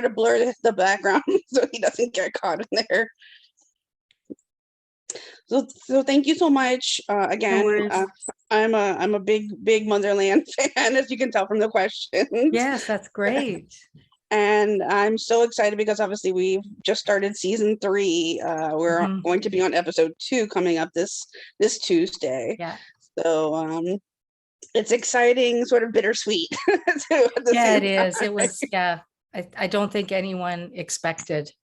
to blur the background so he doesn't get caught in there. So thank you so much. No Again, worries. I'm a big Motherland fan, as you can tell from the questions. Yes, that's great. And I'm so excited because obviously we've just started season 3. We're Mhm. going to be on episode 2 coming up this Tuesday. Yeah. So it's exciting, sort of bittersweet too, at the Yeah, same it is. time. It was, yeah. I don't think anyone expected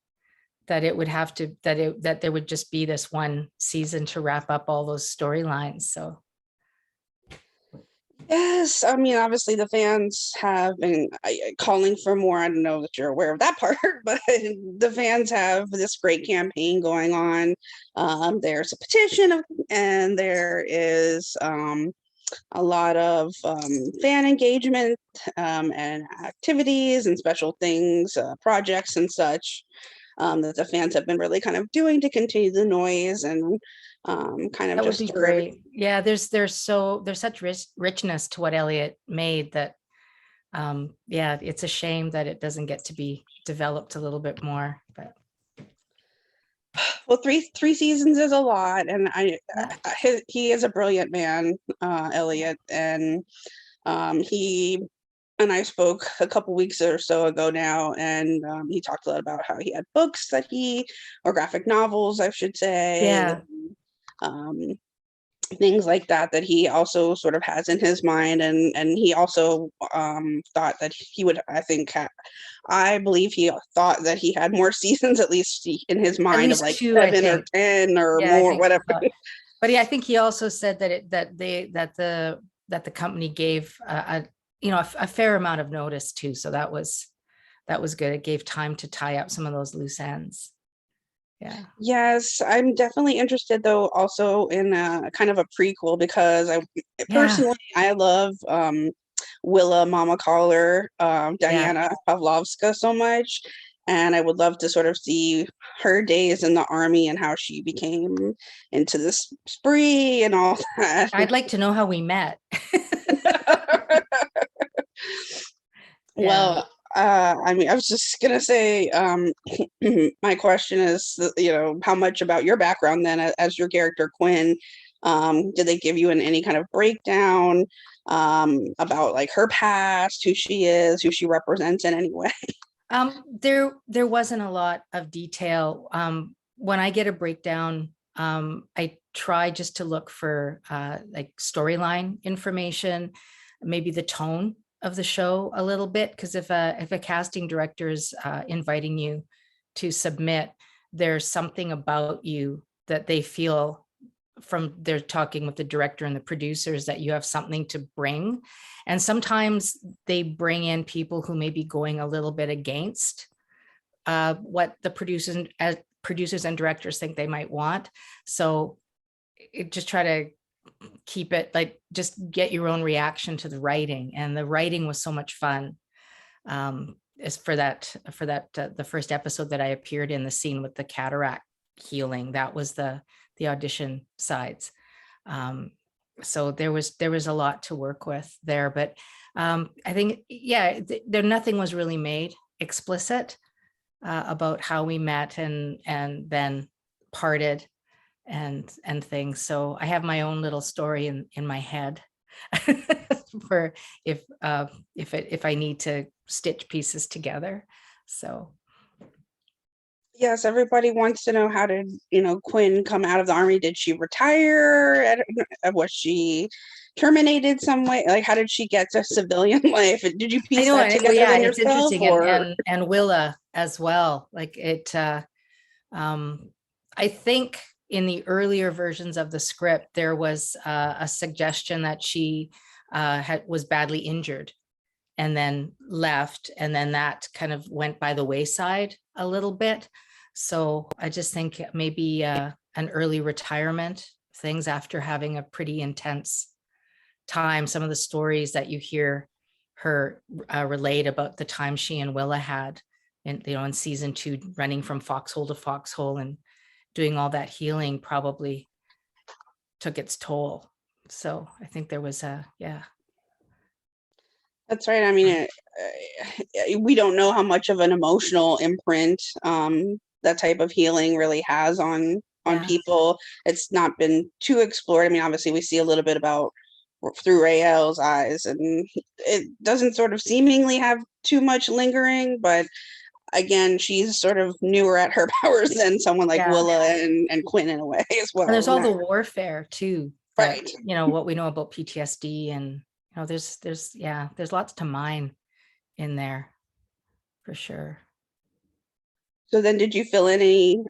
that it would have to, that there would just be this one season to wrap up all those storylines. So Yes, I mean, obviously the fans have been calling for more. I don't know that you're aware of that part, but the fans have this great campaign going on. There's a petition, and there is a lot of fan engagement and activities and special things, projects and such, that the fans have been really kind of doing to continue the noise and kind of that would just be stir great. Yeah, there's such richness to what Elliot made that yeah, it's a shame that it doesn't get to be developed a little bit more. But well, three seasons is a lot, and yeah, he is a brilliant man, Elliot, and he and I spoke a couple weeks or so ago now, and he talked a lot about how he had books that or graphic novels, I should say, yeah, um, things like that he also sort of has in his mind, and he also thought that he would, I believe he thought that he had more seasons, at least in his at mind, of least like 2, I 7 or think. 10 or Yeah, I more, think he whatever. thought. But yeah, I think he also said that the company gave a fair amount of notice too. So that was good. It gave time to tie up some of those loose ends. Yeah. Yes, I'm definitely interested though also in a kind of a prequel, because Yeah. I love Willa Mama Caller, Yeah. Diana Pavlovska so much, and I would love to sort of see her days in the army and how she became into this spree and all that. I'd like to know how we met. Yeah. Well, I mean, I was just gonna say, my question is, how much about your background then, as your character Quinn? Did they give you any kind of breakdown about like her past, who she is, who she represents in any way? There wasn't a lot of detail. When I get a breakdown, I try just to look for like storyline information, maybe the tone of the show a little bit, because if a casting director is inviting you to submit, there's something about you that they feel from they're talking with the director and the producers that you have something to bring. And sometimes they bring in people who may be going a little bit against what the producers and directors think they might want. So just try to keep it like, just get your own reaction to the writing. And the writing was so much fun. As for that the first episode that I appeared in, the scene with the cataract healing, that was the audition sides. So there was a lot to work with there, but I think, yeah, nothing was really made explicit about how we met and then parted and things. So I have my own little story in my head for if I need to stitch pieces together. So Yes, everybody wants to know, how did Quinn come out of the army? Did she retire? Was she terminated some way? Like, how did she get to civilian life? Did you I piece know, that together yeah, then and it's yourself, interesting, or? and Willa as well. Like I think in the earlier versions of the script, there was a suggestion that she was badly injured and then left, and then that kind of went by the wayside a little bit. So I just think maybe an early retirement, things after having a pretty intense time. Some of the stories that you hear her relate about the time she and Willa had in season 2, running from foxhole to foxhole and doing all that healing, probably took its toll. So I think there was That's right. I mean, we don't know how much of an emotional imprint that type of healing really has on Yeah. people. It's not been too explored. I mean, obviously, we see a little bit about through Rael's eyes, and it doesn't sort of seemingly have too much lingering. But again, she's sort of newer at her powers than someone like Yeah. Willa and Quinn in a way as well. And there's all And the that, warfare too, that, right. what we know about PTSD, and, there's lots to mine in there for sure. So then did you fill in any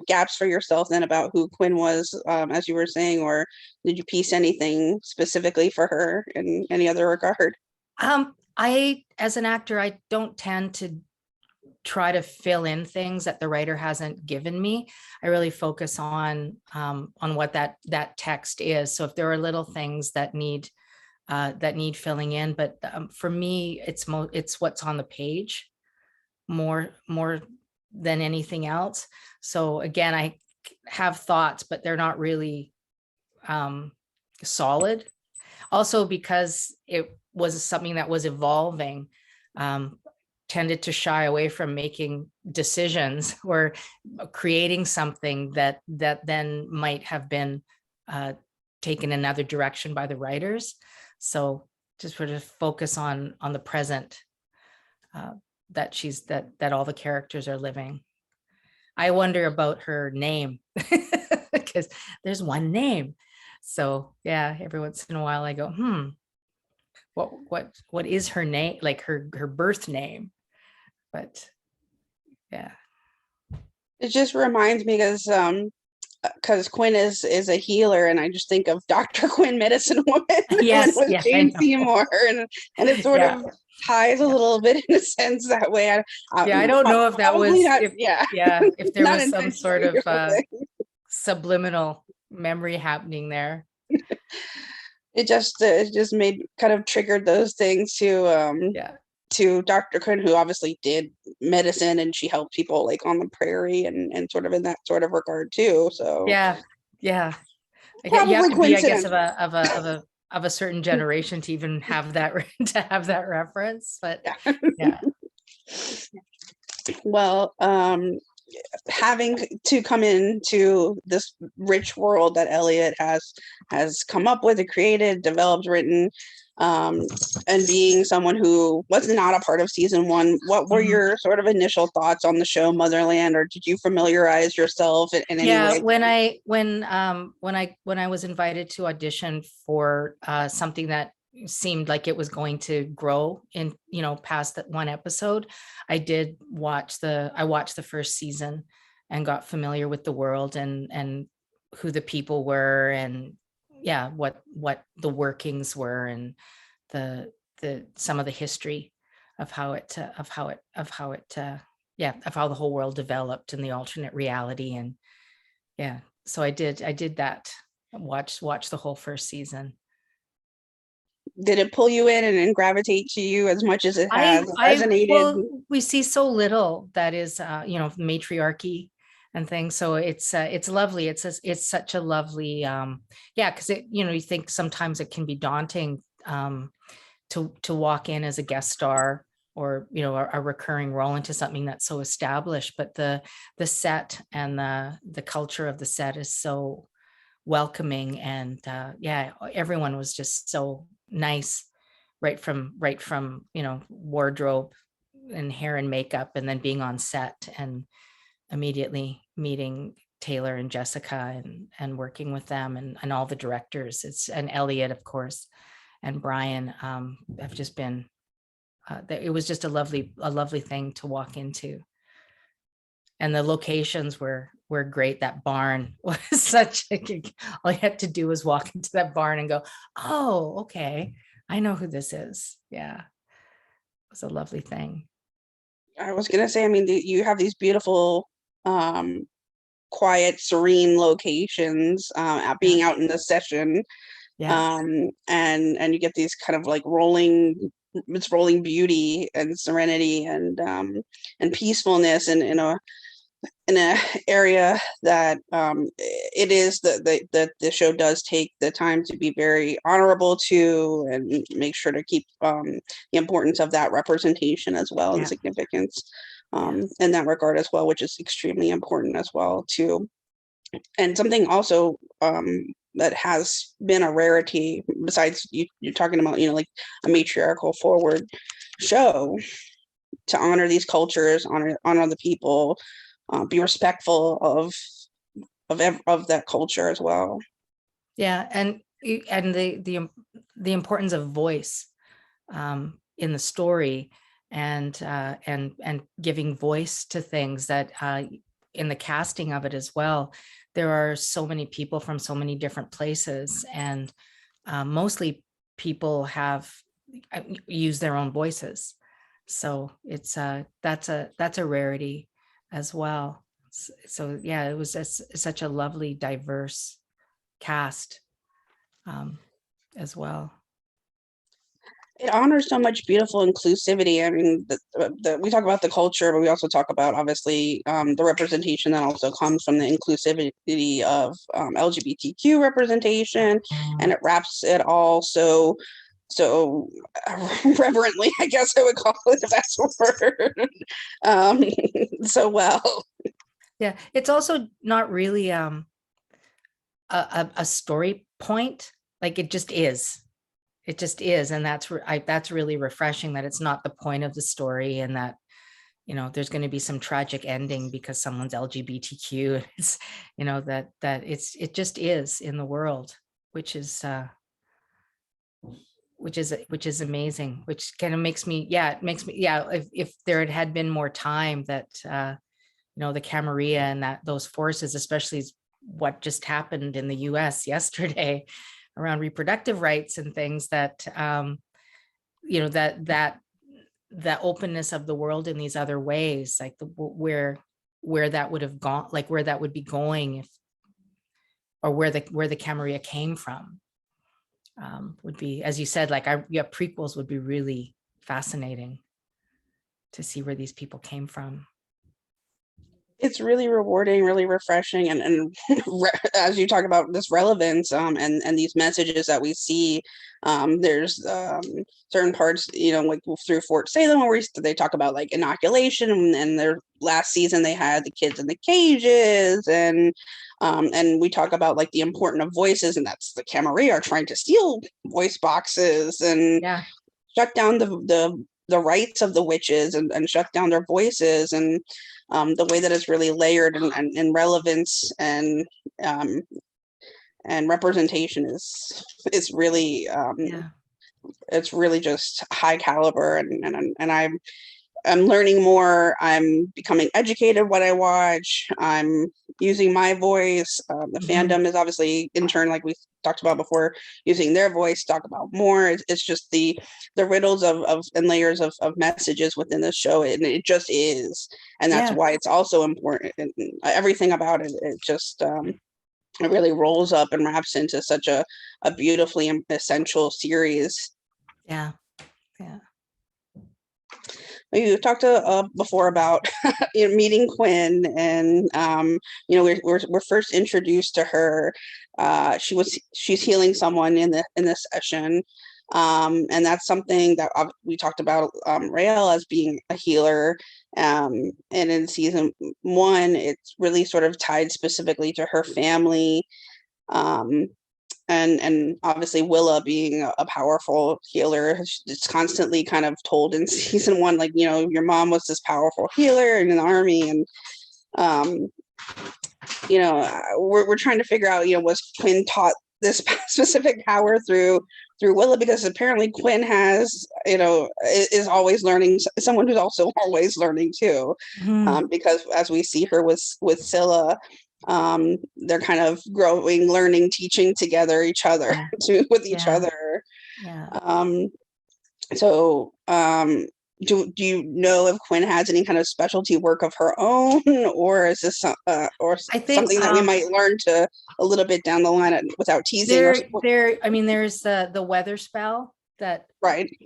gaps for yourself then about who Quinn was, as you were saying, or did you piece anything specifically for her in any other regard? As an actor, I don't tend to try to fill in things that the writer hasn't given me. I really focus on what that text is. So if there are little things that need filling in, but for me, it's what's on the page more than anything else. So again, I have thoughts, but they're not really solid. Also, because it was something that was evolving, tended to shy away from making decisions or creating something that then might have been taken another direction by the writers. So just sort of focus on the present, that all the characters are living. I wonder about her name because there's one name. So yeah, every once in a while I go, what is her name? Like her birth name. But yeah. It just reminds me because Quinn is a healer, and I just think of Dr. Quinn, Medicine Woman, when it Yes, was yeah, I Jane know. Seymour, and it sort Yeah, of ties a little bit in a sense that way. yeah. I don't know if that Probably was not, yeah, if there not was some sort intentionally or of something. subliminal memory happening there. It just made kind of triggered those things Yeah, to Dr. Quinn, who obviously did medicine, and she helped people like on the prairie and sort of in that sort of regard too. So yeah, yeah. You have probably to be, I guess, of coincidental. a certain generation to even have that to have that reference. But Yeah. yeah, Well, having to come into this rich world that Elliot has come up with and created, developed, written, um, and being someone who was not a part of season one, what were Mhm. your sort of initial thoughts on the show Motherland, or did you familiarize yourself in any Yeah. way? When I was invited to audition for something that seemed like it was going to grow in, past that one episode, I watched the first season and got familiar with the world and who the people were, and yeah, what the workings were, and the some of the history of how it of how the whole world developed in the alternate reality. And yeah, so I did that. Watch the whole first season. Did it pull you in and gravitate to you as much as it has resonated? Well, we see so little that is, matriarchy and things. So it's lovely. It's such a lovely, yeah, because you think sometimes it can be daunting, to walk in as a guest star, or a recurring role into something that's so established. But the set and the culture of the set is so welcoming, and yeah, everyone was just so nice, right from wardrobe and hair and makeup, and then being on set and immediately meeting Taylor and Jessica, and working with them, and all the directors. And Elliot, of course, and Brian, have just been, it was just a lovely thing to walk into. And the locations were great. That barn was all you had to do was walk into that barn and go, oh, okay, I know who this is. Yeah, it was a lovely thing. I was gonna say, I mean, you have these beautiful, quiet, serene locations, Yeah, being out in the session, yeah, and you get these kind of like rolling beauty and serenity and peacefulness, and in a in a area that it is that the show does take the time to be very honorable to, and make sure to keep the importance of that representation as well, and Yeah. significance Yeah. in that regard as well, which is extremely important as well too. And something also that has been a rarity, besides you're talking about, like a matriarchal forward show, to honor these cultures, honor the people, be respectful of that culture as well. Yeah, and the importance of voice in the story, and giving voice to things that in the casting of it as well. There are so many people from so many different places, and mostly people have used their own voices. So it's that's a rarity as well. So yeah, it was such a lovely, diverse cast as well. It honors so much beautiful inclusivity. I mean, we talk about the culture, but we also talk about, obviously, the representation that also comes from the inclusivity of LGBTQ representation, and it wraps it all so reverently, I guess I would call it, if that's a word, so well. Yeah, it's also not really a story point. Like, it just is. It just is, and that's really refreshing, that it's not the point of the story, and that there's going to be some tragic ending because someone's LGBTQ. It's that it just is in the world, which is amazing, which kind of makes me, it makes me, if there had been more time, that the Camarilla and those forces, especially what just happened in the US yesterday around reproductive rights and things, that that openness of the world in these other ways, like where that would have gone, like where that would be going, if, or where the Camarilla came from, would be, as you said, like prequels would be really fascinating to see where these people came from. It's really rewarding, really refreshing, and as you talk about this relevance, and these messages that we see, there's certain parts, like through Fort Salem, where they talk about like inoculation, and their last season they had the kids in the cages, and we talk about like the importance of voices, and that's the Camarilla are trying to steal voice boxes and shut down the rights of the witches, and shut down their voices, and the way that it's really layered, and relevance, and representation is really it's really just high caliber, and I'm learning more. I'm becoming educated what I watch. I'm using my voice. The fandom is obviously, in turn, like we talked about before, using their voice to talk about more. It's just the riddles of and layers of messages within the show, and it just is, and that's why it's also important. And everything about it, it just it really rolls up and wraps into such a beautifully essential series. Yeah. You talked before about meeting Quinn, and we're first introduced to her. She's healing someone in this session, and that's something that we talked about, Rael as being a healer, and in season 1, it's really sort of tied specifically to her family. And obviously Willa being a powerful healer. It's constantly kind of told in season 1, like, your mom was this powerful healer in the army, and we're trying to figure out, was Quinn taught this specific power through Willa, because apparently Quinn has, is always learning, someone who's also always learning too, because as we see her with Scylla, they're kind of growing, learning, teaching together each other with each other. So do you know if Quinn has any kind of specialty work of her own, or is this I think something that we might learn to a little bit down the line without teasing? I mean, there's the weather spell that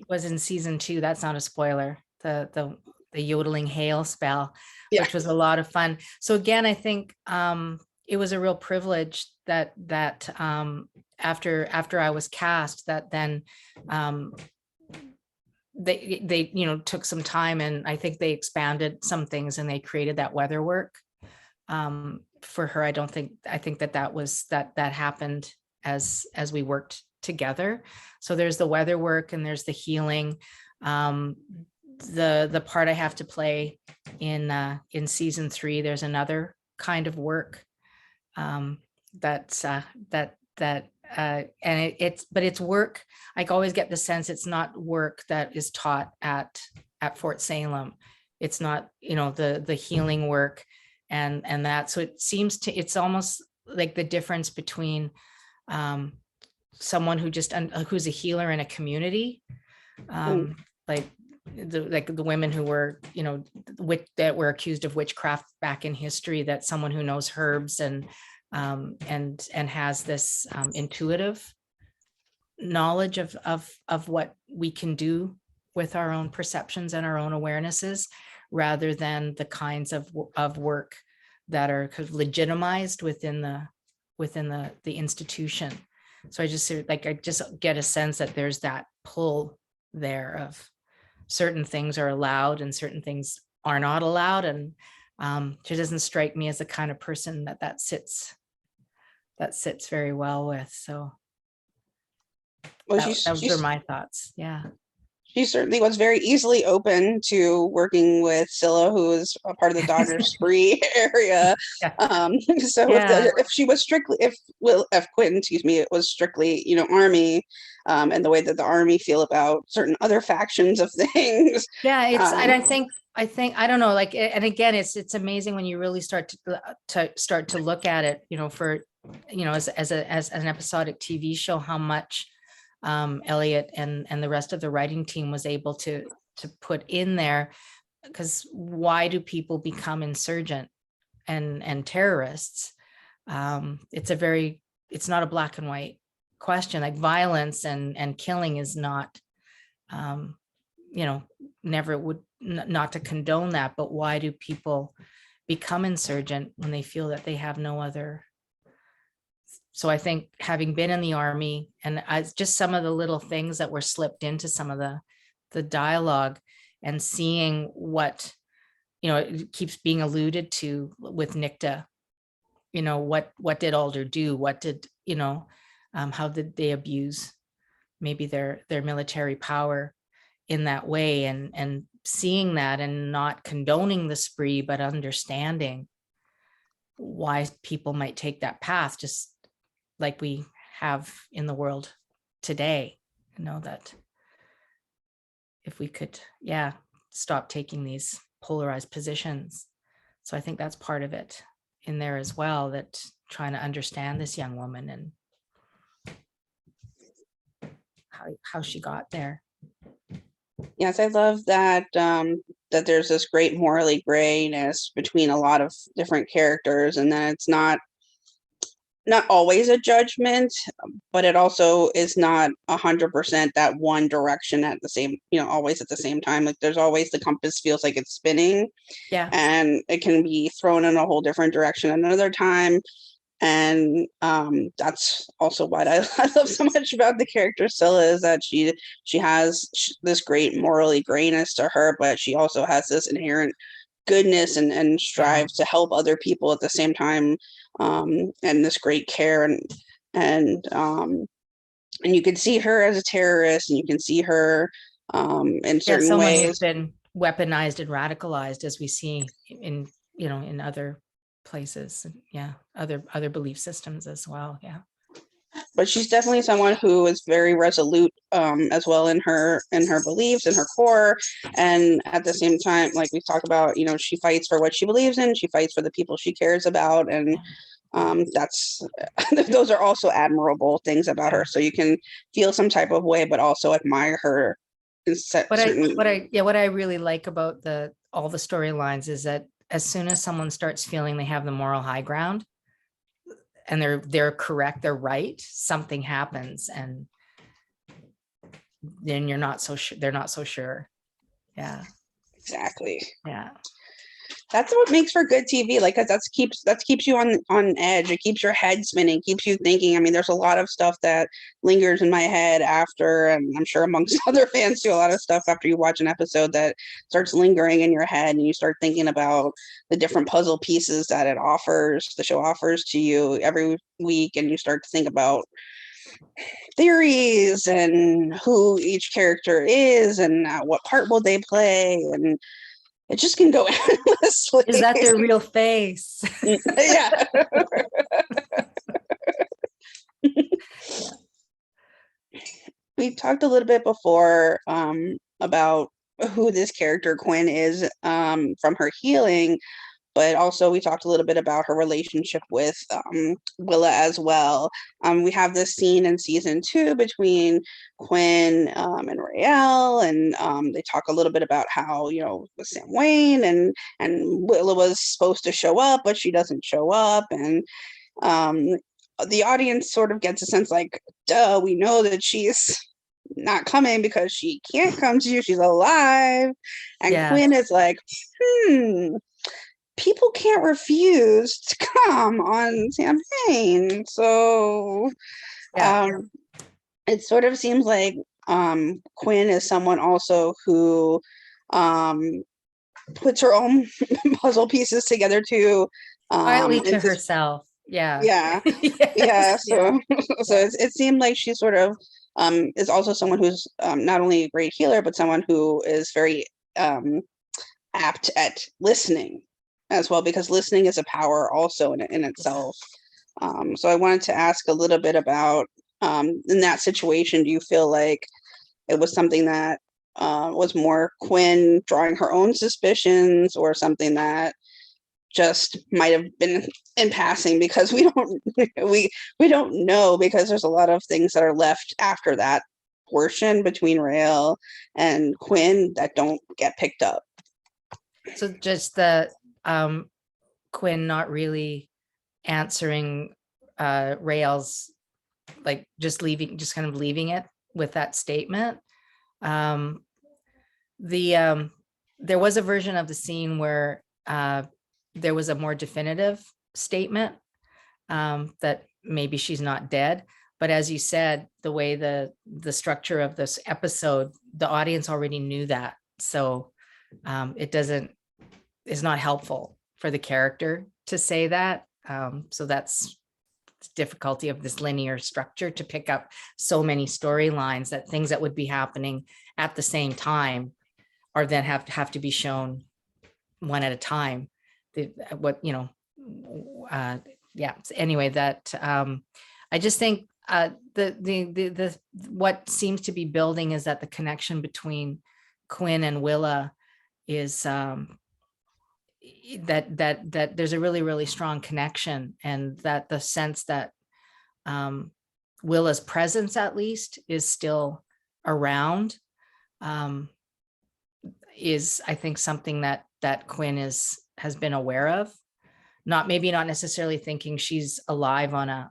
was in season 2. That's not a spoiler. The yodeling hail spell, Yeah. which was a lot of fun. So again, I think it was a real privilege that after I was cast, that then they took some time, and I think they expanded some things, and they created that weather work for her. I think that happened as we worked together. So there's the weather work and there's the healing. The part I have to play in season 3, there's another kind of work and it's work. I always get the sense it's not work that is taught at Fort Salem. It's not, the healing work and that. So it's almost like the difference between someone who's a healer in a community, like the women who were, that were accused of witchcraft back in history, that someone who knows herbs and has this intuitive knowledge of what we can do with our own perceptions and our own awarenesses, rather than the kinds of work that are kind of legitimized within the institution. So I just get a sense that there's that pull there of certain things are allowed and certain things are not allowed. And she doesn't strike me as the kind of person that sits very well with. So those are my thoughts. Yeah. She certainly was very easily open to working with Scylla, who is a part of the Dodger Spree area. Yeah. So if she was strictly, if Quinn, excuse me, it was strictly, Army, and the way that the Army feel about certain other factions of things. Yeah, and I think I don't know, like, and again, it's amazing when you really start to look at it, for as an episodic TV show, how much Elliot and the rest of the writing team was able to put in there. Because why do people become insurgent and terrorists? It's not a black and white question. Like, violence and killing is not, never would, not to condone that, but why do people become insurgent when they feel that they have no other? So I think, having been in the Army, and just some of the little things that were slipped into some of the dialogue, and seeing what, it keeps being alluded to with Nikta, what did Alder do? What did, how did they abuse maybe their military power in that way, and seeing that and not condoning the spree, but understanding why people might take that path, just like we have in the world today. That if we could, stop taking these polarized positions. So I think that's part of it in there as well, that trying to understand this young woman and how she got there. Yes, I love that that there's this great morally grayness between a lot of different characters, and then it's not always a judgment, but it also is not 100% that one direction at the same, always at the same time. Like, there's always, the compass feels like it's spinning, and it can be thrown in a whole different direction another time. And that's also what I love so much about the character Scylla, is that she has this great morally grayness to her, but she also has this inherent goodness and strives to help other people at the same time, and this great care, and you can see her as a terrorist, and you can see her in certain ways who's been weaponized and radicalized, as we see in in other places, other belief systems as well. But she's definitely someone who is very resolute, as well, in her beliefs, in her core, and at the same time, like we talk about, she fights for what she believes in, she fights for the people she cares about, and that's those are also admirable things about her. So you can feel some type of way, but also admire her. What I really like about all the storylines is that as soon as someone starts feeling they have the moral high ground, and they're correct, they're right, something happens, and then they're not so sure. Yeah. exactly. Yeah. That's what makes for good TV. Like, 'cause that keeps you on edge. It keeps your head spinning, keeps you thinking. I mean, there's a lot of stuff that lingers in my head after, and I'm sure amongst other fans too, a lot of stuff after you watch an episode that starts lingering in your head, and you start thinking about the different puzzle pieces that the show offers to you every week, and you start to think about theories and who each character is and what part will they play, and it just can go endlessly. Is that their real face? Yeah. Yeah. We talked a little bit before about who this character Quinn is from her healing, but also we talked a little bit about her relationship with Willa as well. We have this scene in season 2 between Quinn and Raelle, and they talk a little bit about how, with Sam Wayne and Willa was supposed to show up, but she doesn't show up, and the audience sort of gets a sense like, duh, we know that she's not coming because she can't come to you. She's alive. And Yeah. Quinn is like, people can't refuse to come on campaign. So it sort of seems like Quinn is someone also who puts her own puzzle pieces together too. Quietly to herself. Yeah. Yeah. Yes, Yeah. So yeah. so it seemed like she sort of is also someone who's not only a great healer, but someone who is very apt at listening as well, because listening is a power also in itself. So I wanted to ask a little bit about in that situation, do you feel like it was something that was more Quinn drawing her own suspicions, or something that just might have been in passing, because we don't know, because there's a lot of things that are left after that portion between Raelle and Quinn that don't get picked up. So just the Quinn not really answering Raelle's, like just kind of leaving it with that statement. There was a version of the scene where there was a more definitive statement that maybe she's not dead. But as you said, the way the structure of this episode, the audience already knew that. So it's not helpful for the character to say that. So that's the difficulty of this linear structure, to pick up so many storylines, that things that would be happening at the same time are then have to be shown one at a time. Anyway, that I just think the what seems to be building is that the connection between Quinn and Willa is that there's a really, really strong connection, and that the sense that Willa's presence at least is still around is, I think, something that Quinn has been aware of. Not necessarily thinking she's alive on a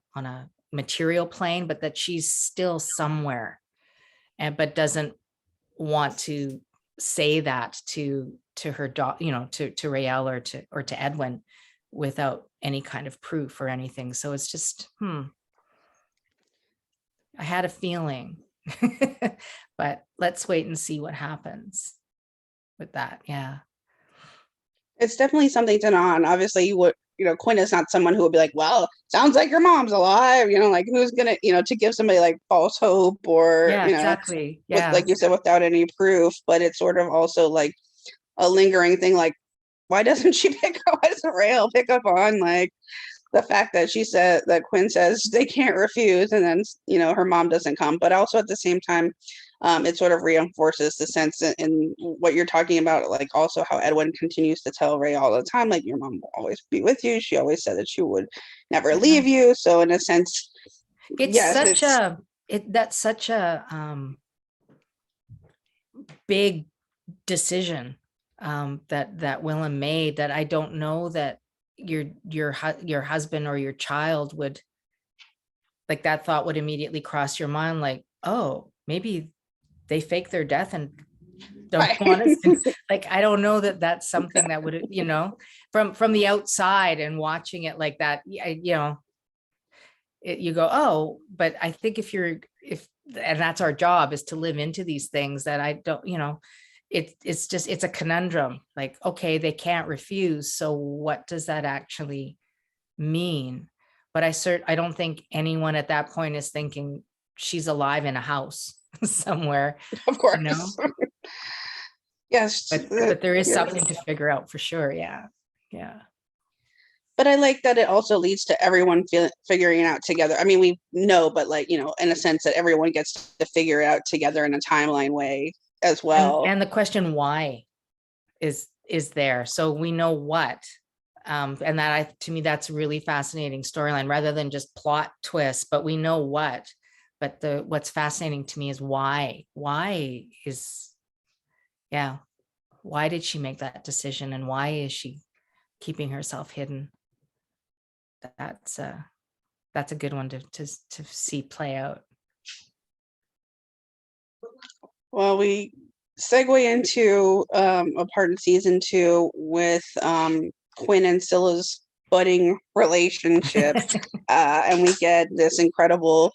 material plane, but that she's still somewhere, but doesn't want to say that to her to Raelle or to Edwin without any kind of proof or anything. So it's just I had a feeling, but let's wait and see what happens with that. Yeah. It's definitely something to know on. Obviously, Quinn is not someone who would be like, well, sounds like your mom's alive, like who's gonna, to give somebody like false hope, or exactly. Yeah. like you said, without any proof. But it's sort of also like a lingering thing, like, why doesn't Raelle pick up on like the fact that she said that Quinn says they can't refuse, and then her mom doesn't come. But also at the same time, it sort of reinforces the sense in what you're talking about, like also how Edwin continues to tell Ray all the time, like, your mom will always be with you. She always said that she would never leave you. So in a sense, that's such a big decision that Willem made, that I don't know that your husband or your child would, like, that thought would immediately cross your mind, like, oh, maybe they fake their death and don't Right. want to, like, I don't know that that's something that would, from the outside and watching it like that, you go, oh, but I think and that's our job, is to live into these things that I don't, it's a conundrum. Like, okay, they can't refuse. So what does that actually mean? But I don't think anyone at that point is thinking she's alive in a house somewhere, Of course. Yes. but there is Yeah. something to figure out for sure. Yeah. Yeah. But I like that it also leads to everyone figuring it out together. I mean, we know, but like, in a sense that everyone gets to figure it out together in a timeline way as well. And the question why is there. So we know what, and to me, that's a really fascinating storyline, rather than just plot twists, but we know what. But what's fascinating to me is why did she make that decision, and why is she keeping herself hidden? That's a good one to see play out. Well, we segue into a part of season 2 with Quinn and Scylla's budding relationship. And we get this incredible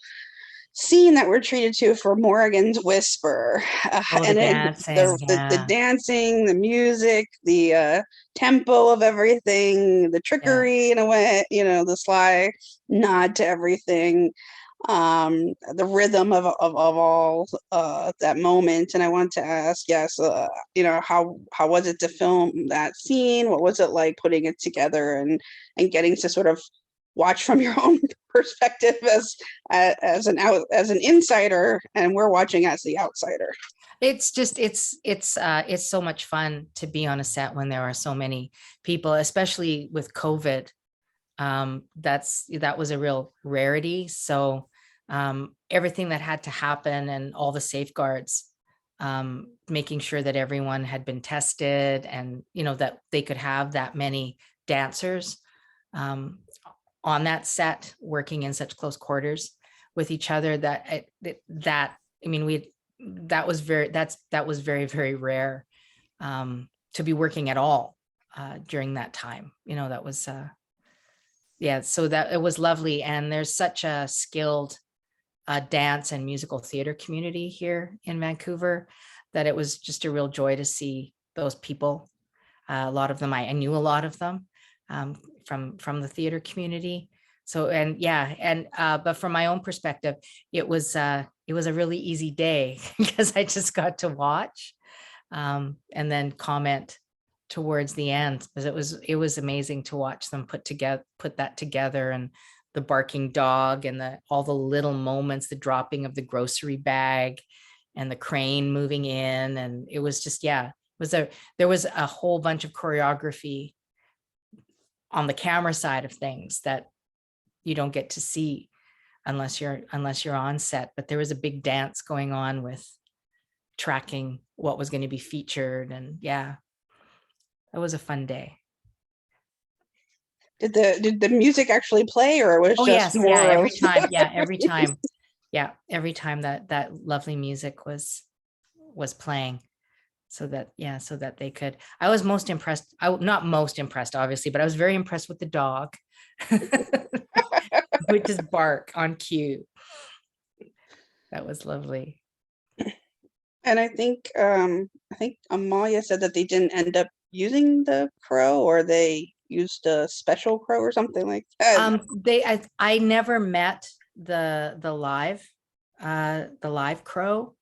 scene that we're treated to for Morrigan's Whisper. And the dancing, the music, the tempo of everything, the trickery in a way, the sly nod to everything, the rhythm of all that moment. And I want to ask, yes, how was it to film that scene? What was it like putting it together and getting to sort of watch from your own perspective as an insider, and we're watching as the outsider? It's just it's so much fun to be on a set when there are so many people, especially with COVID. That was a real rarity. So everything that had to happen and all the safeguards, making sure that everyone had been tested, and that they could have that many dancers on that set, working in such close quarters with each other, that was very, very rare, to be working at all during that time. That was so that it was lovely. And there's such a skilled dance and musical theater community here in Vancouver that it was just a real joy to see those people. A lot of them, I knew a lot of them from the theater community. So, but from my own perspective, it was a really easy day because I just got to watch and then comment towards the end, because it was amazing to watch them put that together, and the barking dog, and all the little moments, the dropping of the grocery bag and the crane moving in. And it was just, there was a whole bunch of choreography on the camera side of things that you don't get to see unless you're on set. But there was a big dance going on with tracking what was going to be featured. And it was a fun day. Did the music actually play, or it was just more every time. Every time that lovely music was playing, so that they could. I was most impressed. Not most impressed, obviously, but I was very impressed with the dog. Would just bark on cue. That was lovely. And I think Amalia said that they didn't end up using the crow, or they used a special crow or something like that. I never met the live crow.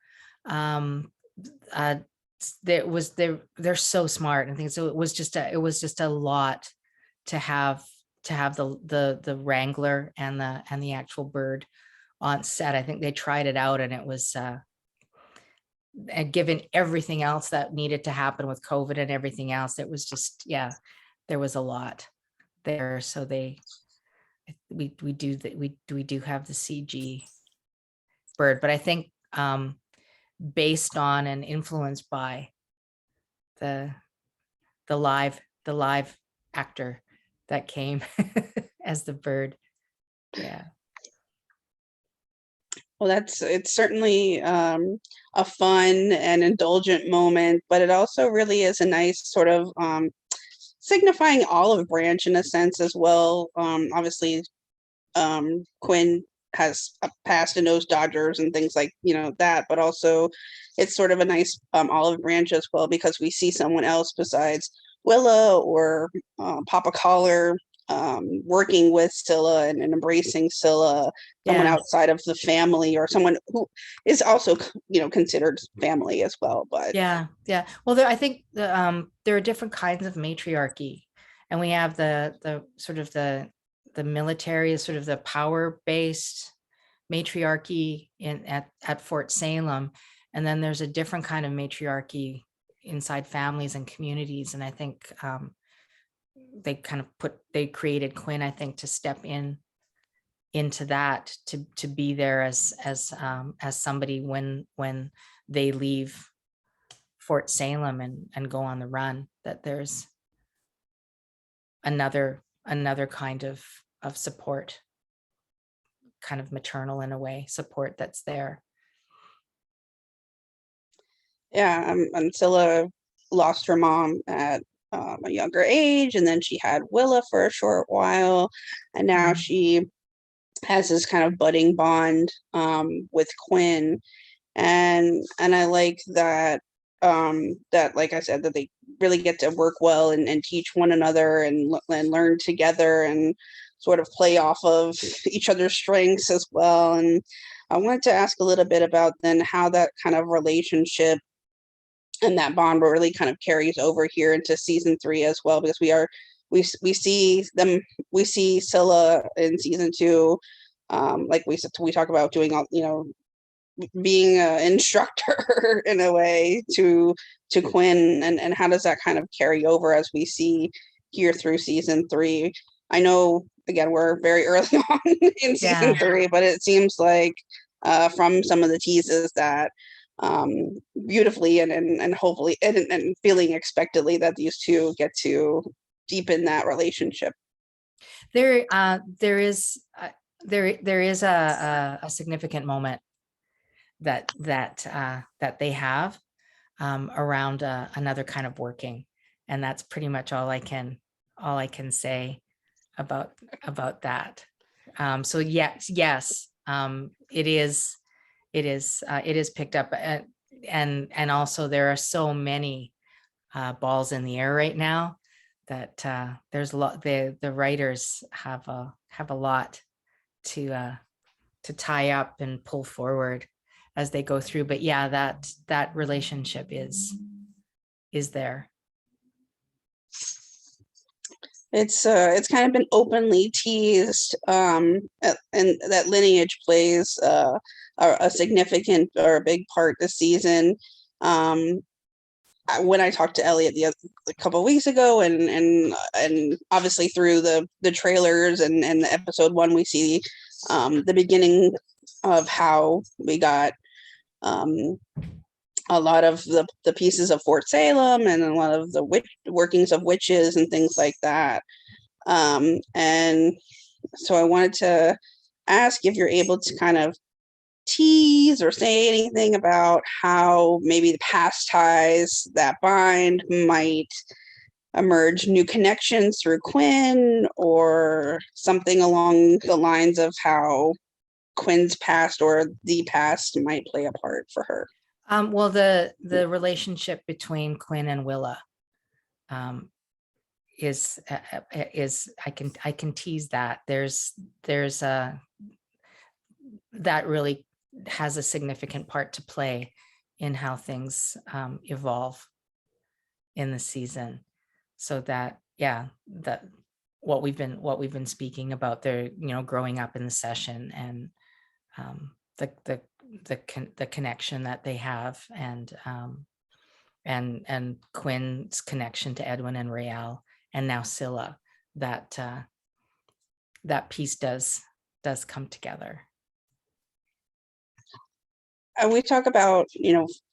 They're so smart and things. So it was just a lot to have the wrangler and the actual bird on set. I think they tried it out, and it was and given everything else that needed to happen with COVID and everything else, it was just there was a lot there. So we do have the CG bird, but I think based on and influenced by the live actor that came as the bird. Well, it's certainly a fun and indulgent moment, but it also really is a nice sort of signifying olive branch in a sense as well. Obviously, Quinn has a past in those Dodgers and things like that, but also it's sort of a nice olive branch as well because we see someone else besides Willa or Papa Collar working with Scylla and embracing Scylla, someone Yeah. outside of the family or someone who is also considered family as well. But Yeah, yeah. Well, I think there are different kinds of matriarchy, and we have the sort of the military, sort of the power-based matriarchy at Fort Salem, and then there's a different kind of matriarchy inside families and communities. And I think they created Quinn, I think, to step into that, to be there as somebody when they leave Fort Salem and go on the run, that there's another kind of support, kind of maternal in a way, support that's there. yeah, and Scylla lost her mom at a younger age, and then she had Willa for a short while, and now she has this kind of budding bond with Quinn, and I like that that like I said that they really get to work well and teach one another and learn together and sort of play off of each other's strengths as well. And I wanted to ask a little bit about then how that kind of relationship and that bond really kind of carries over here into season 3 as well, because we see them, we see Scylla in season 2, like we talk about doing all being an instructor in a way to Quinn, and how does that kind of carry over as we see here through season 3? I know again we're very early on in season Yeah. 3, but it seems like from some of the teases that beautifully and hopefully and feeling expectedly that these two get to deepen that relationship. There is a significant moment that they have around another kind of working, and that's pretty much all I can say about that. So yes, it is picked up, and also there are so many balls in the air right now that there's a lot. The writers have a lot to tie up and pull forward as they go through. But yeah, that relationship is there. It's kind of been openly teased, and that lineage plays a significant or a big part this season. When I talked to Elliot a couple of weeks ago, and obviously through the trailers and the episode 1, we see the beginning of how we got a lot of the pieces of Fort Salem and a lot of the workings of witches and things like that. And so I wanted to ask if you're able to kind of tease or say anything about how maybe the past ties that bind might emerge new connections through Quinn, or something along the lines of how Quinn's past or the past might play a part for her. Well, the relationship between Quinn and Willa is I can tease that. There's a that really has a significant part to play in how things evolve in the season. So that, yeah, that what we've been speaking about, their growing up in the session, and the connection that they have, and Quinn's connection to Edwin and Rael, and now Scylla, that that piece does come together. And we talk about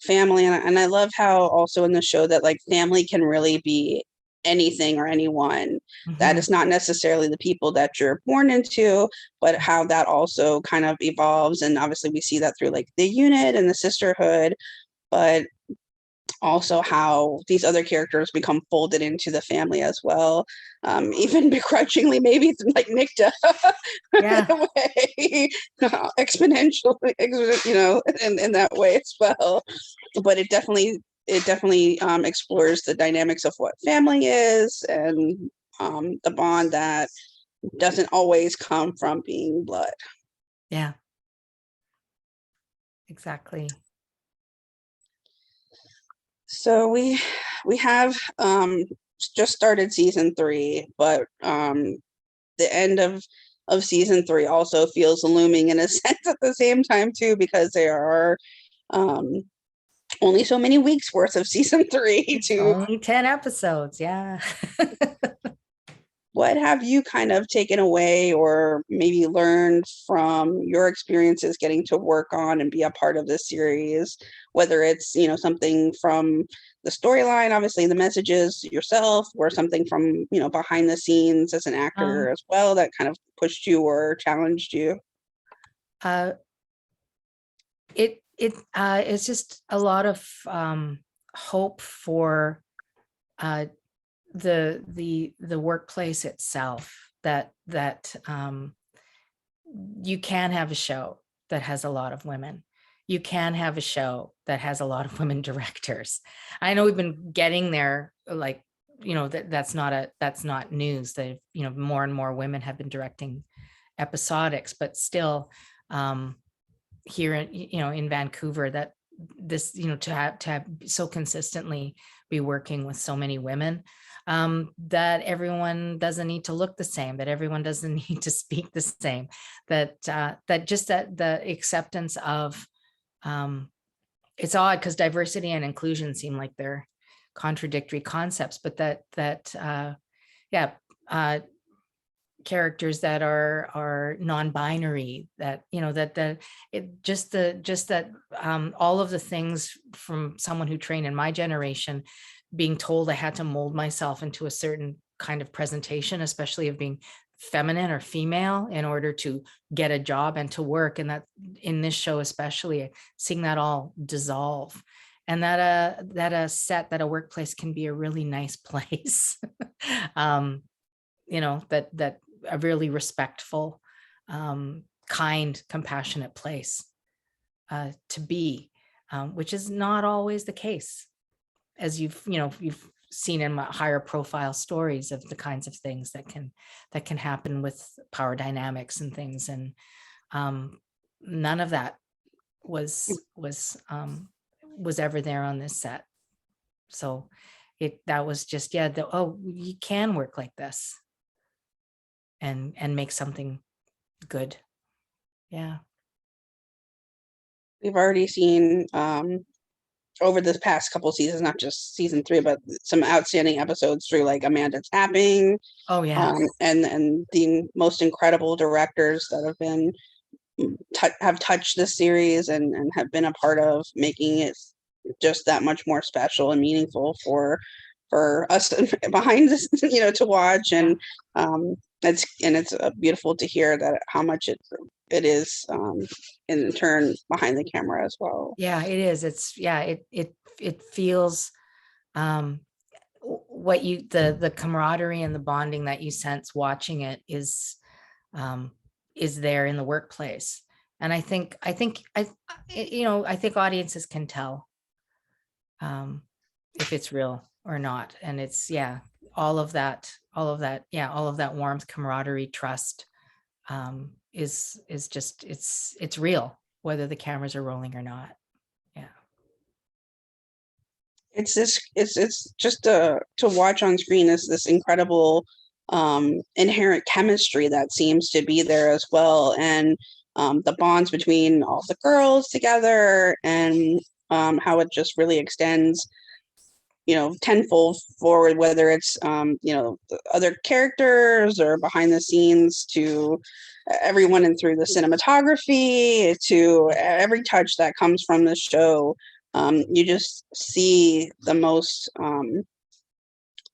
family, and I love how also in the show that like family can really be anything or anyone. That Mhm. is not necessarily the people that you're born into, but how that also kind of evolves. And obviously we see that through like the unit and the sisterhood, but also how these other characters become folded into the family as well, even begrudgingly, maybe like Nick does in Yeah. a way, exponentially, in that way as well. But it definitely explores the dynamics of what family is, and the bond that doesn't always come from being blood. Yeah. Exactly. So we have just started season 3, but the end of season 3 also feels looming in a sense at the same time too, because there are um only so many weeks worth of season 3 It's to. only 10 episodes. Yeah. What have you kind of taken away or maybe learned from your experiences getting to work on and be a part of this series? Whether it's, something from the storyline, obviously the messages yourself, or something from, behind the scenes as an Um, actor as well that kind of pushed you or challenged you? uh, it's just a lot of hope for uh, the workplace itself, that you can have a show that has a lot of women. You can have a show that has a lot of women directors. I know we've been getting there, like, that's not news, that more and more women have been directing episodics, but still, um here in Vancouver, that this, to have so consistently be working with so many women, that everyone doesn't need to look the same, that everyone doesn't need to speak the same, that just that the acceptance of, it's odd because diversity and inclusion seem like they're contradictory concepts, but yeah, uh, characters that are non-binary, that that it just that all of the things from someone who trained in my generation, being told I had to mold myself into a certain kind of presentation, especially of being feminine or female, in order to get a job and to work, and that in this show especially, seeing that all dissolve, and that a workplace can be a really nice place. um that a really respectful, kind, compassionate place to be, which is not always the case, as you've seen in my higher profile stories of the kinds of things that can happen with power dynamics and things, and none of that was ever there on this set. So that was just, yeah, oh, you can work like this and make something good. Yeah. We've already seen over the past couple seasons, not just season 3, but some outstanding episodes through like Amanda Tapping, Oh yeah. and the most incredible directors that have been have touched this series, and have been a part of making it just that much more special and meaningful for us behind this, to watch. Yeah. And it's beautiful to hear that how much it is, in turn behind the camera as well. Yeah, it is. It's, yeah, it feels, um what you the camaraderie and the bonding that you sense watching it um is there in the workplace. And I think audiences can tell, um if it's real or not. And it's, yeah, all of that warmth, camaraderie, trust, is just, it's real, whether the cameras are rolling or not. Yeah. It's just to watch on screen is this incredible inherent chemistry that seems to be there as well, and the bonds between all the girls together, and how it just really extends, tenfold forward, whether it's the other characters or behind the scenes, to everyone, and through the cinematography, to every touch that comes from the show. You just see the most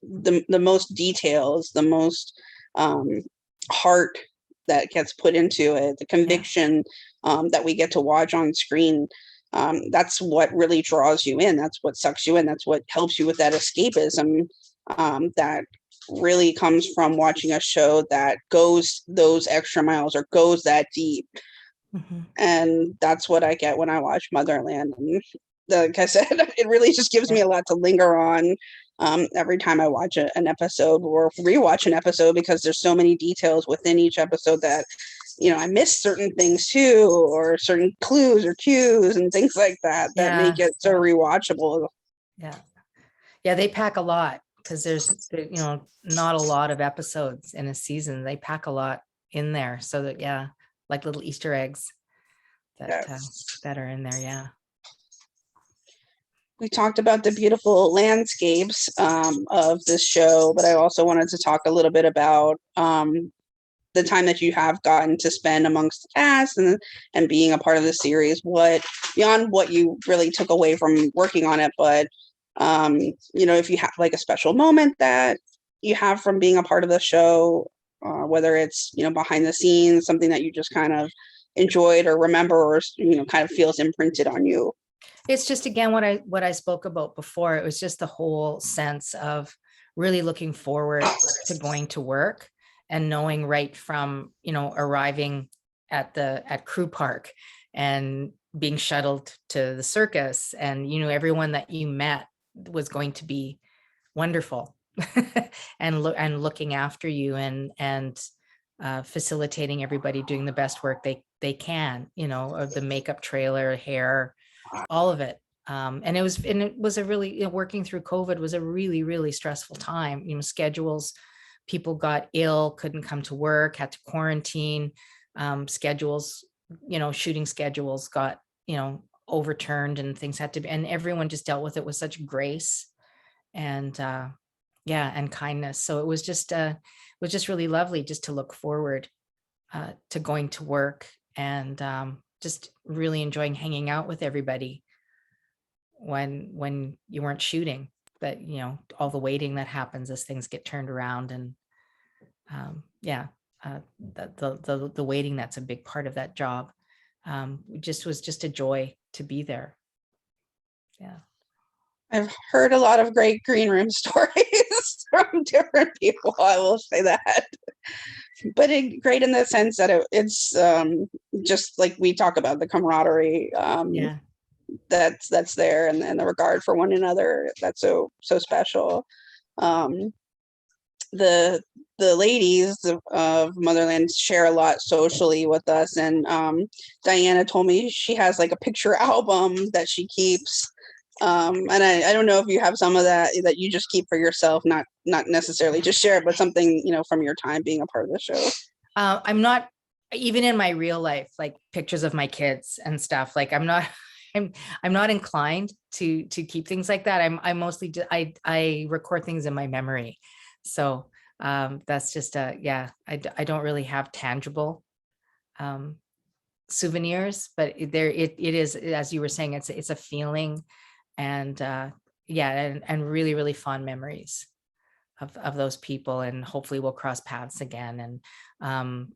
the most details, the most heart that gets put into it, the conviction that we get to watch on screen. That's what really draws you in. That's what sucks you in. That's what helps you with that escapism that really comes from watching a show that goes those extra miles or goes that deep. And that's what I get when I watch Motherland. And like I said, it really just gives me a lot to linger on every time I watch an episode or rewatch an episode, because there's so many details within each episode that, you know, I miss certain things too, or certain clues or cues and things like that that make it so rewatchable. Yeah, they pack a lot, because there's, you know, not a lot of episodes in a season. They pack a lot in there, so that, like little Easter eggs that that are in there. We talked about the beautiful landscapes of this show, but I also wanted to talk a little bit about the time that you have gotten to spend amongst the cast and being a part of the series. What, beyond what you really took away from working on it, but you know, if you have like a special moment that you have from being a part of the show, whether it's, you know, behind the scenes, something that you just kind of enjoyed or remember, or, you know, kind of feels imprinted on you. It's just, again, what I spoke about before. It was just the whole sense of really looking forward to going to work, and knowing right from, you know, arriving at Crew Park and being shuttled to the circus, and, you know, everyone that you met was going to be wonderful and looking after you, and facilitating everybody doing the best work they can, you know, of the makeup, trailer, hair, all of it. And it was a really, you know, working through COVID was a really, really stressful time. You know, schedules, people got ill, couldn't come to work, had to quarantine. Schedules, you know, shooting schedules got, you know, overturned, and things had to be, and everyone just dealt with it with such grace and and kindness. So it was just really lovely just to look forward to going to work, and just really enjoying hanging out with everybody when you weren't shooting. But, you know, all the waiting that happens as things get turned around, and the waiting, that's a big part of that job. Was just a joy to be there. I've heard a lot of great green room stories from different people, I will say that. But great in the sense that it's just like we talk about, the camaraderie that's there, and the regard for one another that's so special. The ladies of Motherland share a lot socially with us, and Diana told me she has like a picture album that she keeps. And I don't know if you have some of that you just keep for yourself, not necessarily just share it, but something, you know, from your time being a part of the show. I'm not, even in my real life, like pictures of my kids and stuff, like I'm not inclined to keep things like that. I mostly I record things in my memory. So that's just I don't really have tangible souvenirs, but it is, as you were saying, it's a feeling, and and really, really fond memories of those people, and hopefully we'll cross paths again. And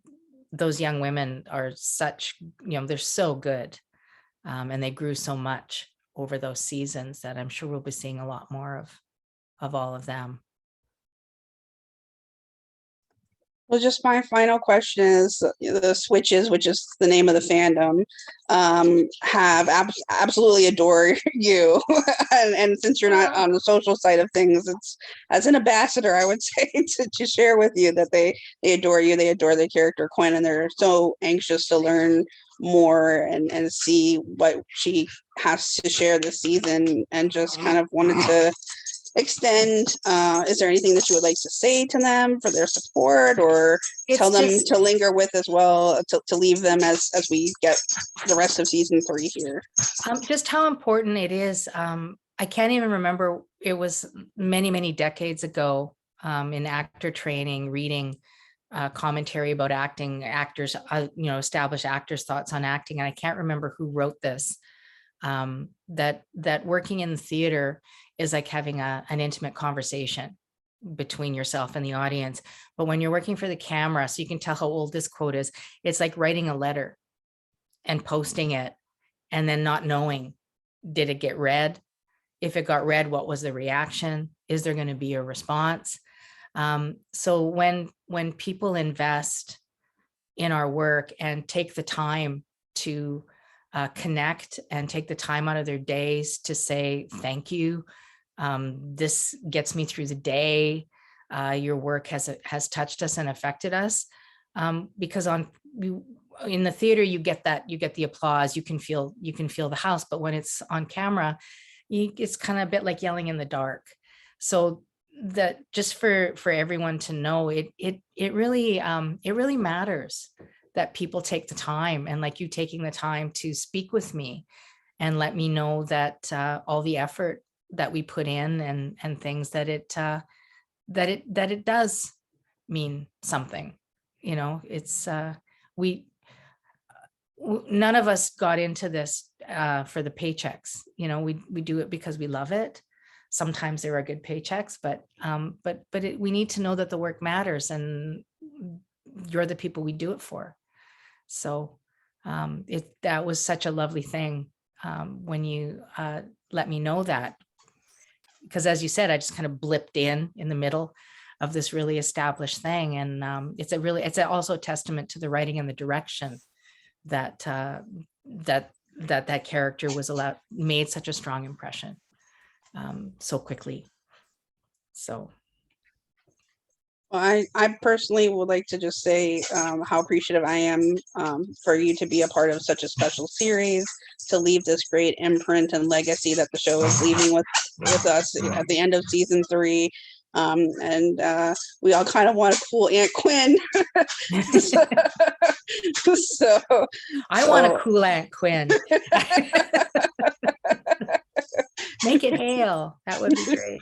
those young women are such, you know, they're so good, and they grew so much over those seasons that I'm sure we'll be seeing a lot more of all of them. Well, just my final question is, the Switches, which is the name of the fandom, have absolutely adore you. And since you're not on the social side of things, it's, as an ambassador, I would say, to share with you that they adore you, they adore the character Quinn, and they're so anxious to learn more and see what she has to share this season, and just kind of wanted to extend, is there anything that you would like to say to them for their support, or tell them to linger with as well, to leave them as we get the rest of season 3 here? Just how important it is. I can't even remember, it was many decades ago, in actor training, reading commentary about acting, actors, you know, established actors' thoughts on acting, and I can't remember who wrote this, that working in the theater is like having an intimate conversation between yourself and the audience. But when you're working for the camera, so you can tell how old this quote is, it's like writing a letter and posting it and then not knowing, did it get read? If it got read, what was the reaction? Is there going to be a response? So when people invest in our work and take the time to connect and take the time out of their days to say thank you, this gets me through the day, your work has touched us and affected us, because in the theater you get the applause, you can feel the house, but when it's on camera, it's kind of a bit like yelling in the dark. So that just for everyone to know, it really matters that people take the time, and like you taking the time to speak with me and let me know that all the effort that we put in and things that it does mean something. It's none of us got into this for the paychecks. We do it because we love it. Sometimes there are good paychecks, but we need to know that the work matters, and you're the people we do it for. So that was such a lovely thing when you let me know that, because as you said, I just kind of blipped in the middle of this really established thing, and it's also a testament to the writing and the direction that that character made such a strong impression so quickly. So Well, I personally would like to just say how appreciative I am for you to be a part of such a special series, to leave this great imprint and legacy that the show is leaving with us at the end of season 3. And we all kind of want to cool Aunt Quinn. so I want a cool Aunt Quinn. Make it hail. That would be great.